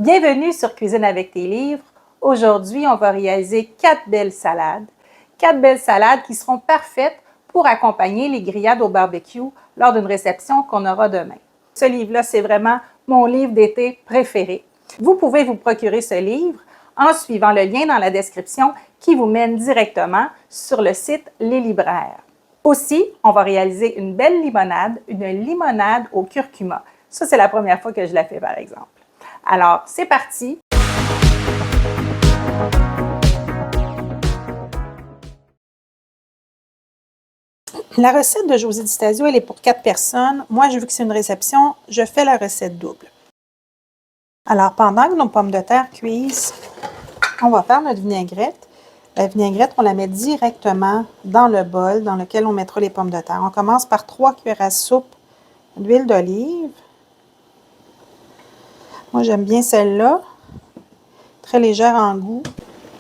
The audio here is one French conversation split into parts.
Bienvenue sur Cuisine avec tes livres. Aujourd'hui, on va réaliser 4 belles salades. 4 belles salades qui seront parfaites pour accompagner les grillades au barbecue lors d'une réception qu'on aura demain. Ce livre-là, c'est vraiment mon livre d'été préféré. Vous pouvez vous procurer ce livre en suivant le lien dans la description qui vous mène directement sur le site Les Libraires. Aussi, on va réaliser une belle limonade, une limonade au curcuma. Ça, c'est la première fois que je la fais, par exemple. Alors, c'est parti! La recette de Josée Di Stasio, elle est pour 4 personnes. Moi, vu que c'est une réception, je fais la recette double. Alors, pendant que nos pommes de terre cuisent, on va faire notre vinaigrette. La vinaigrette, on la met directement dans le bol dans lequel on mettra les pommes de terre. On commence par 3 cuillères à soupe d'huile d'olive. Moi, j'aime bien celle-là, très légère en goût.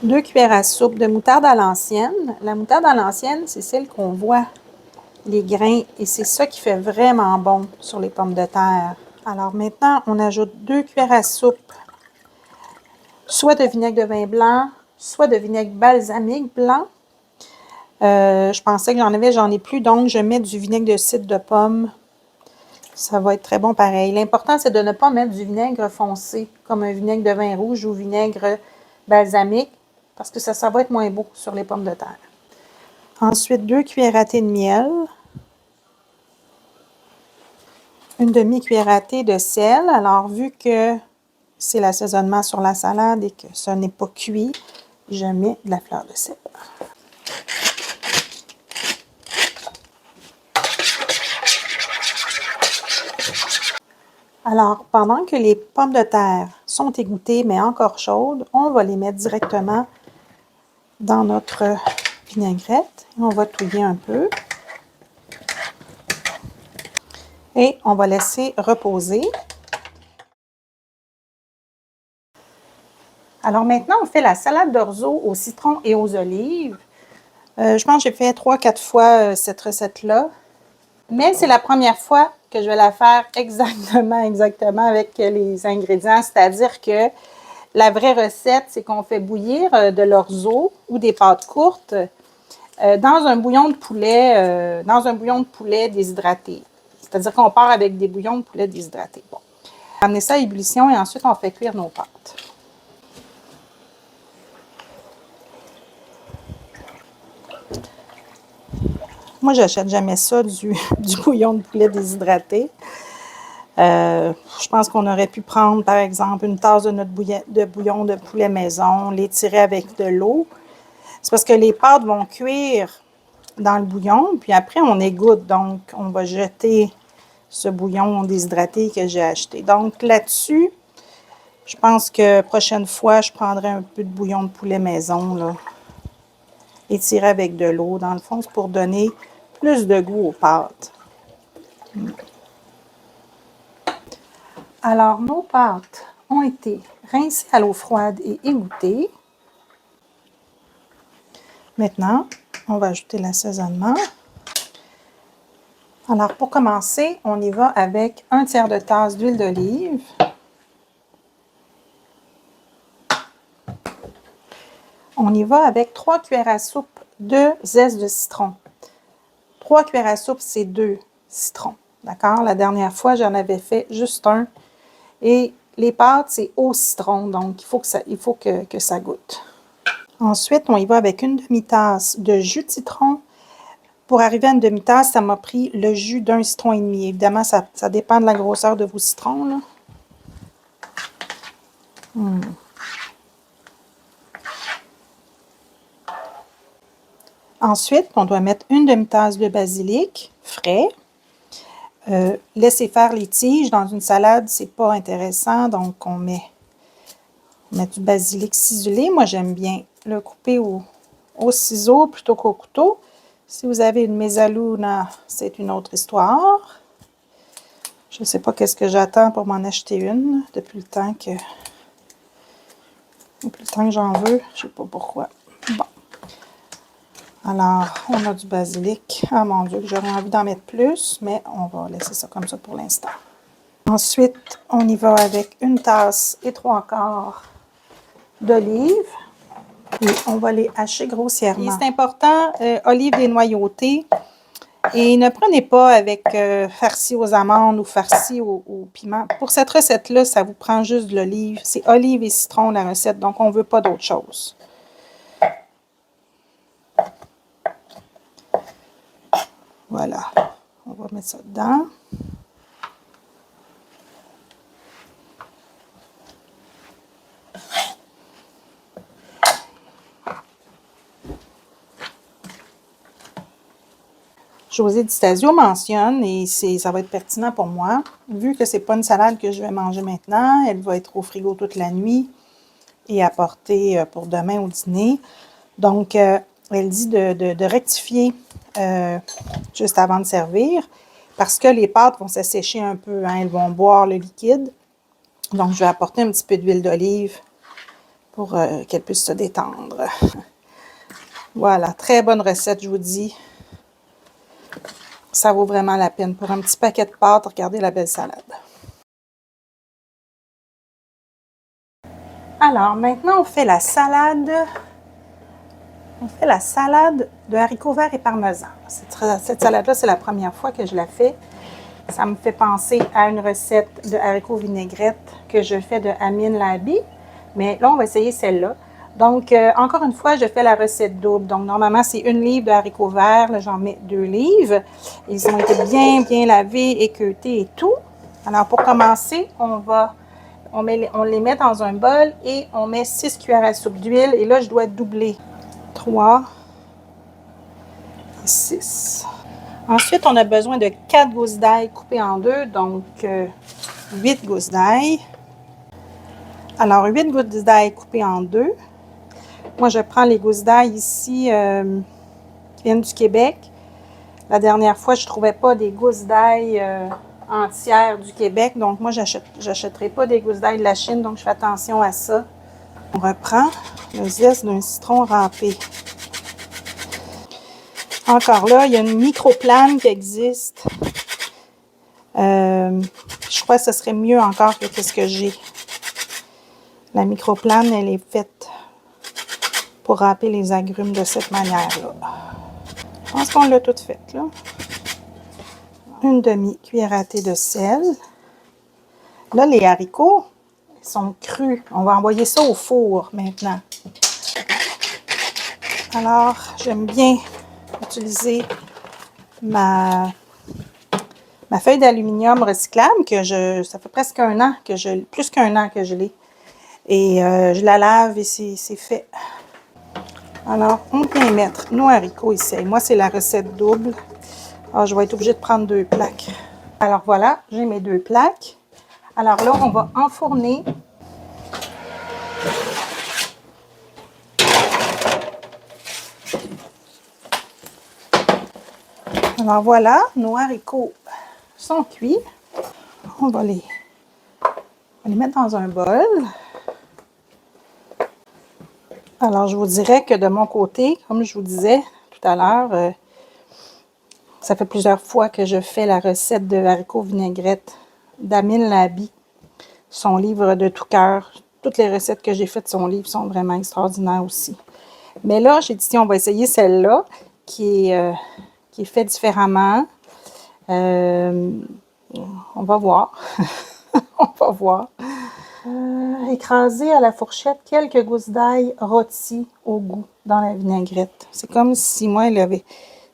2 cuillères à soupe de moutarde à l'ancienne. La moutarde à l'ancienne, c'est celle qu'on voit les grains et c'est ça qui fait vraiment bon sur les pommes de terre. Alors maintenant, on ajoute 2 cuillères à soupe, soit de vinaigre de vin blanc, soit de vinaigre balsamique blanc. Je pensais que j'en ai plus, donc je mets du vinaigre de cidre de pomme. Ça va être très bon pareil. L'important, c'est de ne pas mettre du vinaigre foncé, comme un vinaigre de vin rouge ou vinaigre balsamique, parce que ça va être moins beau sur les pommes de terre. Ensuite, 2 cuillères à thé de miel. Une demi-cuillère à thé de sel. Alors, vu que c'est l'assaisonnement sur la salade et que ce n'est pas cuit, je mets de la fleur de sel. Alors, pendant que les pommes de terre sont égouttées, mais encore chaudes, on va les mettre directement dans notre vinaigrette. On va touiller un peu. Et on va laisser reposer. Alors maintenant, on fait la salade d'orzo au citron et aux olives. Je pense que j'ai fait 3-4 fois cette recette-là. Mais c'est la première fois que je vais la faire exactement avec les ingrédients. C'est-à-dire que la vraie recette, c'est qu'on fait bouillir de l'orzo ou des pâtes courtes dans un bouillon de poulet, déshydraté. C'est-à-dire qu'on part avec des bouillons de poulet déshydratés. Bon. On va amener ça à ébullition et ensuite on fait cuire nos pâtes. Moi, j'achète jamais ça, du bouillon de poulet déshydraté. Je pense qu'on aurait pu prendre, par exemple, une tasse de notre bouillon de poulet maison, l'étirer avec de l'eau. C'est parce que les pâtes vont cuire dans le bouillon, puis après, on égoutte. Donc, on va jeter ce bouillon déshydraté que j'ai acheté. Donc, là-dessus, je pense que prochaine fois, je prendrai un peu de bouillon de poulet maison, là, étiré avec de l'eau. Dans le fond, c'est pour donner plus de goût aux pâtes. Alors, nos pâtes ont été rincées à l'eau froide et égouttées. Maintenant, on va ajouter l'assaisonnement. Alors, pour commencer, on y va avec 1/3 de tasse d'huile d'olive. On y va avec 3 cuillères à soupe de zeste de citron. 3 cuillères à soupe, c'est 2 citrons. D'accord? La dernière fois, j'en avais fait juste un. Et les pâtes, c'est au citron, donc il faut que ça goûte. Ensuite, on y va avec une demi-tasse de jus de citron. Pour arriver à une demi-tasse, ça m'a pris le jus d'un citron et demi. Évidemment, ça dépend de la grosseur de vos citrons, là. Ensuite, on doit mettre une demi-tasse de basilic frais. Laisser faire les tiges. Dans une salade, c'est pas intéressant, donc on met du basilic ciselé. Moi, j'aime bien le couper au ciseau plutôt qu'au couteau. Si vous avez une mezzaluna, c'est une autre histoire. Je ne sais pas qu'est-ce que j'attends pour m'en acheter une depuis le temps que j'en veux. Je ne sais pas pourquoi. Bon. Alors, on a du basilic. Ah mon Dieu, que j'aurais envie d'en mettre plus, mais on va laisser ça comme ça pour l'instant. Ensuite, on y va avec une tasse et 3/4 d'olives. Et on va les hacher grossièrement. C'est important, olives dénoyautées. Et ne prenez pas avec farci aux amandes ou farci au piment. Pour cette recette-là, ça vous prend juste de l'olive. C'est olive et citron la recette, donc on ne veut pas d'autre chose. Voilà. On va mettre ça dedans. José Di Stasio mentionne, et ça va être pertinent pour moi, vu que ce n'est pas une salade que je vais manger maintenant, elle va être au frigo toute la nuit et apportée pour demain au dîner. Donc, elle dit de rectifier juste avant de servir parce que les pâtes vont s'assécher un peu, hein, elles vont boire le liquide. Donc, je vais apporter un petit peu d'huile d'olive pour qu'elle puisse se détendre. Voilà, très bonne recette, je vous dis. Ça vaut vraiment la peine. Pour un petit paquet de pâtes, regardez la belle salade. Alors, maintenant, on fait la salade. On fait la salade de haricots verts et parmesan. Cette salade-là, c'est la première fois que je la fais. Ça me fait penser à une recette de haricots vinaigrette que je fais de Amine Labi. Mais là, on va essayer celle-là. Donc, encore une fois, je fais la recette double. Donc, normalement, c'est 1 livre de haricots verts. Là, j'en mets 2 livres. Ils ont été bien lavés, équeutés et tout. Alors, pour commencer, on les met dans un bol et on met 6 cuillères à soupe d'huile. Et là, je dois doubler. 3 et 6. Ensuite, on a besoin de 4 gousses d'ail coupées en deux, donc 8 gousses d'ail. Alors, 8 gousses d'ail coupées en deux. Moi, je prends les gousses d'ail ici qui viennent du Québec. La dernière fois, je ne trouvais pas des gousses d'ail entières du Québec. Donc, moi, je n'achèterai pas des gousses d'ail de la Chine. Donc, je fais attention à ça. On reprend le zeste d'un citron râpé. Encore là, il y a une microplane qui existe. Je crois que ce serait mieux encore que ce que j'ai. La microplane, elle est faite pour râper les agrumes de cette manière-là. Je pense qu'on l'a toute faite, là. Une demi-cuillère à thé de sel. Là, les haricots, ils sont crus. On va envoyer ça au four maintenant. Alors, j'aime bien utiliser ma feuille d'aluminium recyclable que ça fait presque plus qu'un an que je l'ai. Et je la lave et c'est fait. Alors, on vient mettre nos haricots ici. Moi, c'est la recette double. Alors, je vais être obligée de prendre 2 plaques. Alors, voilà, j'ai mes 2 plaques. Alors là, on va enfourner. Alors, voilà, nos haricots sont cuits. On va les mettre dans un bol. Alors, je vous dirais que de mon côté, comme je vous disais tout à l'heure, ça fait plusieurs fois que je fais la recette de haricots vinaigrette d'Amine Labi. Son livre de tout cœur. Toutes les recettes que j'ai faites de son livre sont vraiment extraordinaires aussi. Mais là, j'ai dit, on va essayer celle-là qui est faite différemment. On va voir. On va voir. Écraser à la fourchette quelques gousses d'ail rôties au goût dans la vinaigrette. C'est comme si moi, il avait...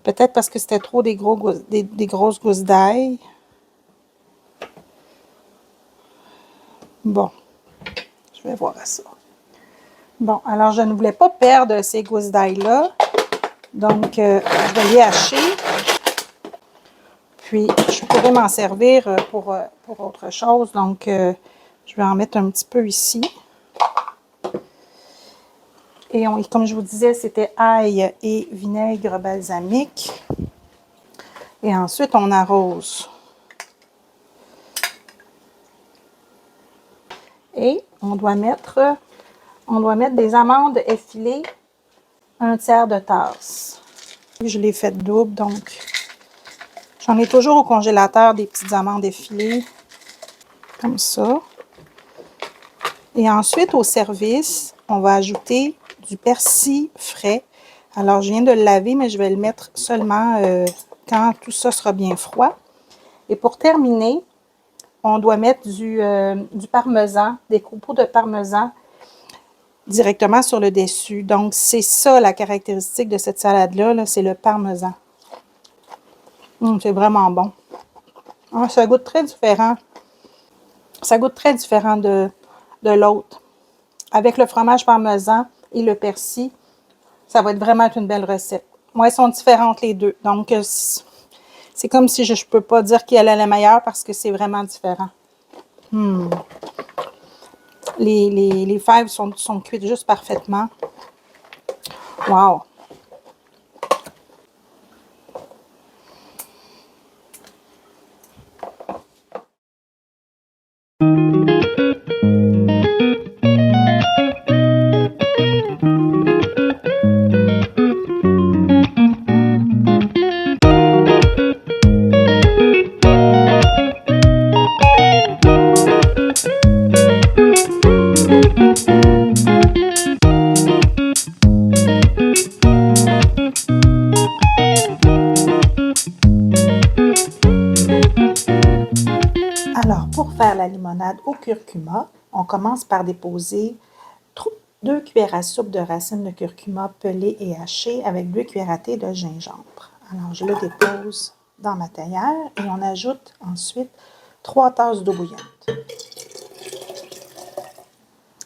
Peut-être parce que c'était trop des grosses gousses d'ail. Bon, je vais voir ça. Bon, alors je ne voulais pas perdre ces gousses d'ail-là. Donc, je vais les hacher. Puis, je pourrais m'en servir pour autre chose. Donc, je vais en mettre un petit peu ici. Et comme je vous disais, c'était ail et vinaigre balsamique. Et ensuite, on arrose. Et on doit mettre des amandes effilées, 1/3 de tasse. Je l'ai fait double, donc j'en ai toujours au congélateur des petites amandes effilées. comme ça. Et ensuite, au service, on va ajouter du persil frais. Alors, je viens de le laver, mais je vais le mettre seulement quand tout ça sera bien froid. Et pour terminer, on doit mettre du parmesan, des copeaux de parmesan directement sur le dessus. Donc, c'est ça la caractéristique de cette salade-là, -là, c'est le parmesan. C'est vraiment bon. Ah, ça goûte très différent. Ça goûte très différent de l'autre. Avec le fromage parmesan et le persil, ça va être vraiment une belle recette. Moi, elles sont différentes les deux. Donc, c'est comme si je ne peux pas dire qu'elle est la meilleure parce que c'est vraiment différent. Les fèves sont cuites juste parfaitement. Wow! Alors, pour faire la limonade au curcuma, on commence par déposer 2 cuillères à soupe de racines de curcuma pelées et hachées avec 2 cuillères à thé de gingembre. Alors, je le dépose dans ma théière et on ajoute ensuite 3 tasses d'eau bouillante.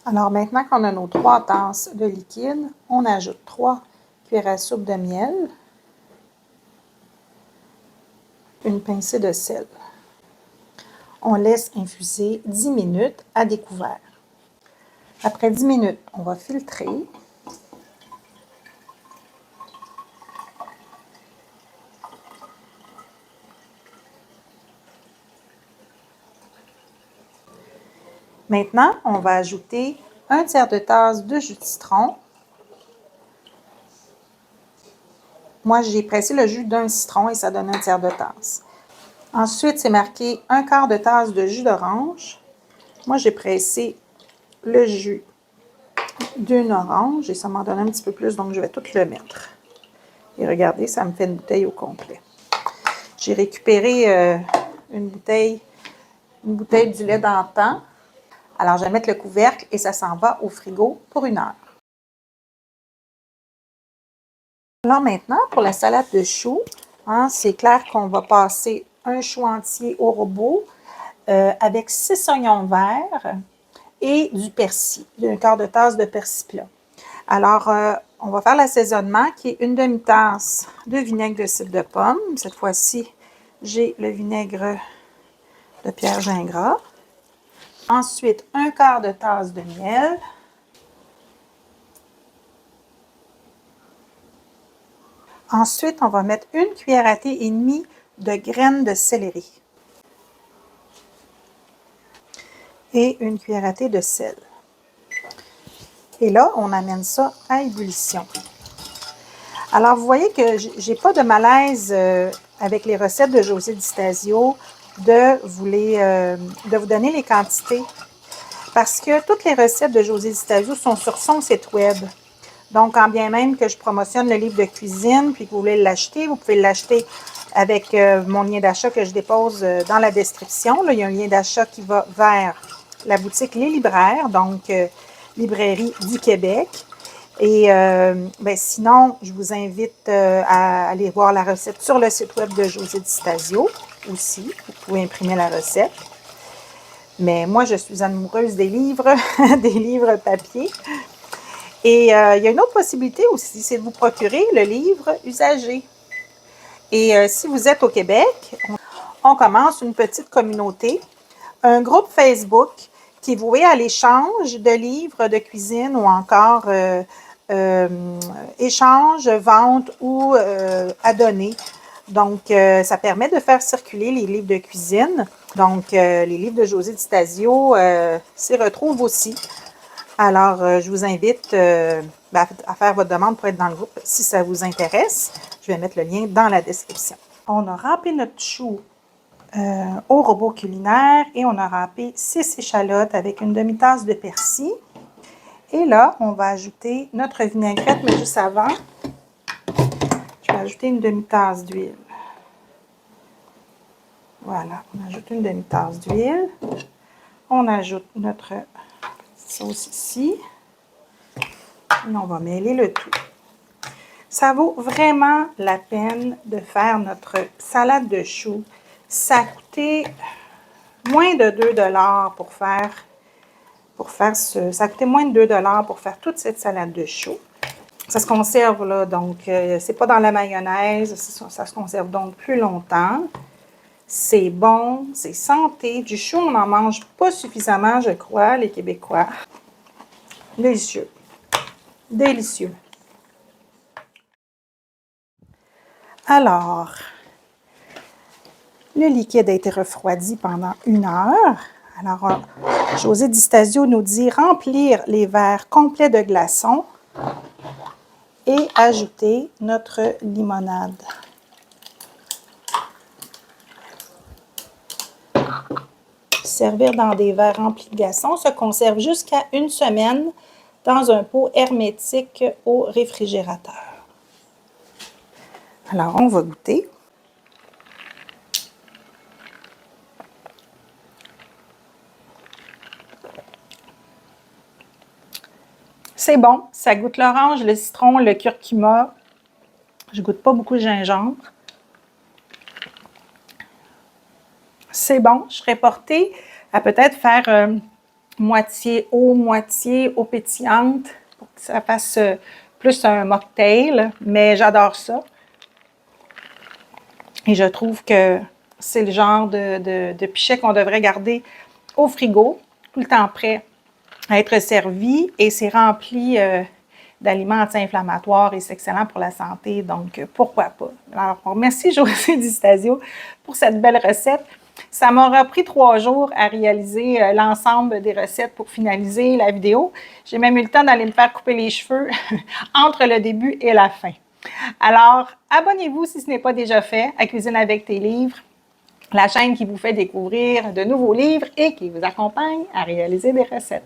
Alors, maintenant qu'on a nos 3 tasses de liquide, on ajoute 3 cuillères à soupe de miel, une pincée de sel. On laisse infuser 10 minutes à découvert. Après 10 minutes, on va filtrer. Maintenant, on va ajouter 1/3 de tasse de jus de citron. Moi, j'ai pressé le jus d'un citron et ça donne 1/3 de tasse. Ensuite, c'est marqué 1/4 de tasse de jus d'orange. Moi, j'ai pressé le jus d'une orange et ça m'en donne un petit peu plus, donc je vais tout le mettre. Et regardez, ça me fait une bouteille au complet. J'ai récupéré une bouteille du lait d'antan. Alors, je vais mettre le couvercle et ça s'en va au frigo pour 1 heure. Alors maintenant, pour la salade de choux, c'est clair qu'on va passer un chou entier au robot avec 6 oignons verts et du persil, un quart de tasse de persil plat. Alors, on va faire l'assaisonnement qui est 1 demi-tasse de vinaigre de cidre de pomme. Cette fois-ci, j'ai le vinaigre de Pierre Gingras. Ensuite, 1/4 de tasse de miel. Ensuite, on va mettre 1 cuillère à thé et demie de graines de céleri. Et 1 cuillère à thé de sel. Et là, on amène ça à ébullition. Alors, vous voyez que j'ai pas de malaise avec les recettes de Josée Di Stasio de vous donner les quantités. Parce que toutes les recettes de Josée Di Stasio sont sur son site web. Donc, quand bien même que je promotionne le livre de cuisine puis que vous voulez l'acheter, vous pouvez l'acheter avec mon lien d'achat que je dépose dans la description. Là, il y a un lien d'achat qui va vers la boutique Les Libraires, donc Librairie du Québec. Et sinon, je vous invite à aller voir la recette sur le site web de Josée Di Stasio aussi. Vous pouvez imprimer la recette. Mais moi, je suis amoureuse des livres, des livres papier. Et il y a une autre possibilité aussi, c'est de vous procurer le livre usagé. Et si vous êtes au Québec, on commence une petite communauté, un groupe Facebook qui est voué à l'échange de livres de cuisine ou encore échange, vente ou à donner. Donc, ça permet de faire circuler les livres de cuisine. Donc, les livres de Josée Di Stasio s'y retrouvent aussi. Alors, je vous invite à faire votre demande pour être dans le groupe si ça vous intéresse. Je vais mettre le lien dans la description. On a râpé notre chou au robot culinaire et on a râpé 6 échalotes avec une demi-tasse de persil. Et là, on va ajouter notre vinaigrette, mais juste avant, je vais ajouter une demi-tasse d'huile. Voilà, on ajoute une demi-tasse d'huile. On ajoute notre sauce ici. Et on va mêler le tout. Ça vaut vraiment la peine de faire notre salade de choux. Ça a coûté moins de 2 $ pour faire ça a coûté moins de 2 $ pour faire toute cette salade de choux. Ça se conserve, là, donc c'est pas dans la mayonnaise, ça se conserve donc plus longtemps. C'est bon, c'est santé. Du chou, on n'en mange pas suffisamment, je crois, les Québécois. Délicieux. Délicieux. Alors, le liquide a été refroidi pendant 1 heure. Alors, José Di Stasio nous dit remplir les verres complets de glaçons et ajouter notre limonade. Servir dans des verres remplis de glaçons se conserve jusqu'à 1 semaine dans un pot hermétique au réfrigérateur. Alors, on va goûter. C'est bon, ça goûte l'orange, le citron, le curcuma. Je goûte pas beaucoup le gingembre. C'est bon, je serais portée à peut-être faire moitié eau pétillante pour que ça fasse plus un mocktail, mais j'adore ça. Et je trouve que c'est le genre de pichet qu'on devrait garder au frigo, tout le temps prêt à être servi, et c'est rempli d'aliments anti-inflammatoires et c'est excellent pour la santé, donc pourquoi pas. Alors, merci José Di Stasio pour cette belle recette. Ça m'aura pris 3 jours à réaliser l'ensemble des recettes pour finaliser la vidéo. J'ai même eu le temps d'aller me faire couper les cheveux entre le début et la fin. Alors, abonnez-vous si ce n'est pas déjà fait à Cuisine avec tes livres, la chaîne qui vous fait découvrir de nouveaux livres et qui vous accompagne à réaliser des recettes.